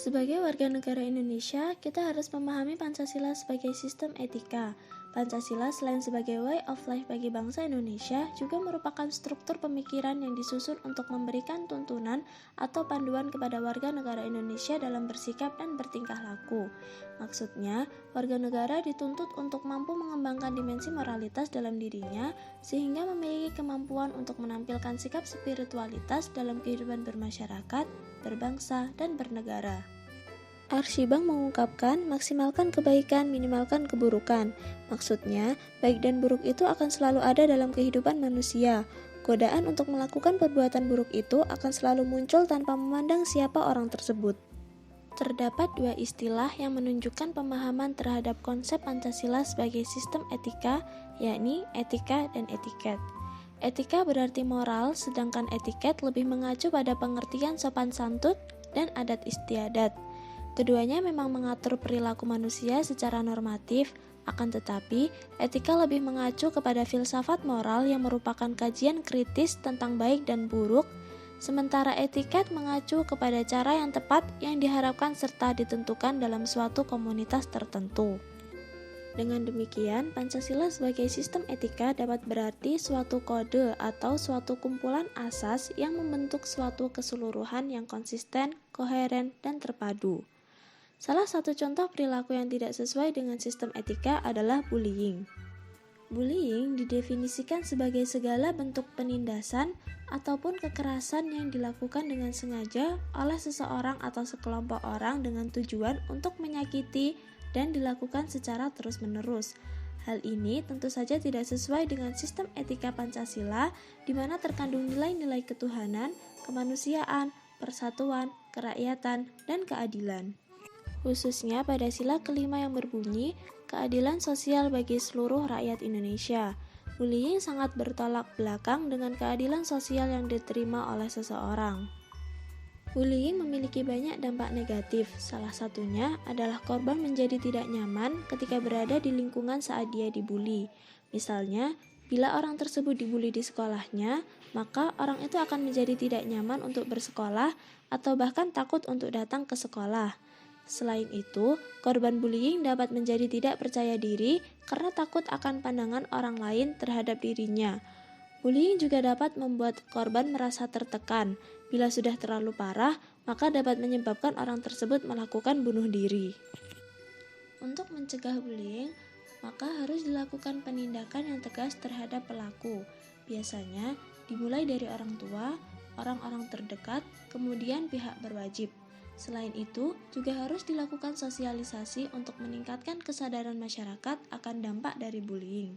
Sebagai warga negara Indonesia, kita harus memahami Pancasila sebagai sistem etika. Pancasila selain sebagai way of life bagi bangsa Indonesia, juga merupakan struktur pemikiran yang disusun untuk memberikan tuntunan atau panduan kepada warga negara Indonesia dalam bersikap dan bertingkah laku. Maksudnya, warga negara dituntut untuk mampu mengembangkan dimensi moralitas dalam dirinya, sehingga memiliki kemampuan untuk menampilkan sikap spiritualitas dalam kehidupan bermasyarakat, berbangsa, dan bernegara. Archibang mengungkapkan, maksimalkan kebaikan, minimalkan keburukan. Maksudnya, baik dan buruk itu akan selalu ada dalam kehidupan manusia. Godaan untuk melakukan perbuatan buruk itu akan selalu muncul tanpa memandang siapa orang tersebut. Terdapat dua istilah yang menunjukkan pemahaman terhadap konsep Pancasila sebagai sistem etika, yakni etika dan etiket. Etika berarti moral, sedangkan etiket lebih mengacu pada pengertian sopan santun dan adat istiadat. Keduanya memang mengatur perilaku manusia secara normatif, akan tetapi etika lebih mengacu kepada filsafat moral yang merupakan kajian kritis tentang baik dan buruk, sementara etiket mengacu kepada cara yang tepat yang diharapkan serta ditentukan dalam suatu komunitas tertentu. Dengan demikian, Pancasila sebagai sistem etika dapat berarti suatu kode atau suatu kumpulan asas yang membentuk suatu keseluruhan yang konsisten, koheren, dan terpadu. Salah satu contoh perilaku yang tidak sesuai dengan sistem etika adalah bullying. Bullying didefinisikan sebagai segala bentuk penindasan ataupun kekerasan yang dilakukan dengan sengaja oleh seseorang atau sekelompok orang dengan tujuan untuk menyakiti dan dilakukan secara terus-menerus. Hal ini tentu saja tidak sesuai dengan sistem etika Pancasila, di mana terkandung nilai-nilai ketuhanan, kemanusiaan, persatuan, kerakyatan, dan keadilan. Khususnya pada sila kelima yang berbunyi, keadilan sosial bagi seluruh rakyat Indonesia. Bullying sangat bertolak belakang dengan keadilan sosial yang diterima oleh seseorang. Bullying memiliki banyak dampak negatif, salah satunya adalah korban menjadi tidak nyaman ketika berada di lingkungan saat dia dibully. Misalnya, bila orang tersebut dibully di sekolahnya, maka orang itu akan menjadi tidak nyaman untuk bersekolah atau bahkan takut untuk datang ke sekolah. Selain itu, korban bullying dapat menjadi tidak percaya diri karena takut akan pandangan orang lain terhadap dirinya. Bullying juga dapat membuat korban merasa tertekan. Bila sudah terlalu parah, maka dapat menyebabkan orang tersebut melakukan bunuh diri. Untuk mencegah bullying, maka harus dilakukan penindakan yang tegas terhadap pelaku. Biasanya dimulai dari orang tua, orang-orang terdekat, kemudian pihak berwajib. Selain itu, juga harus dilakukan sosialisasi untuk meningkatkan kesadaran masyarakat akan dampak dari bullying.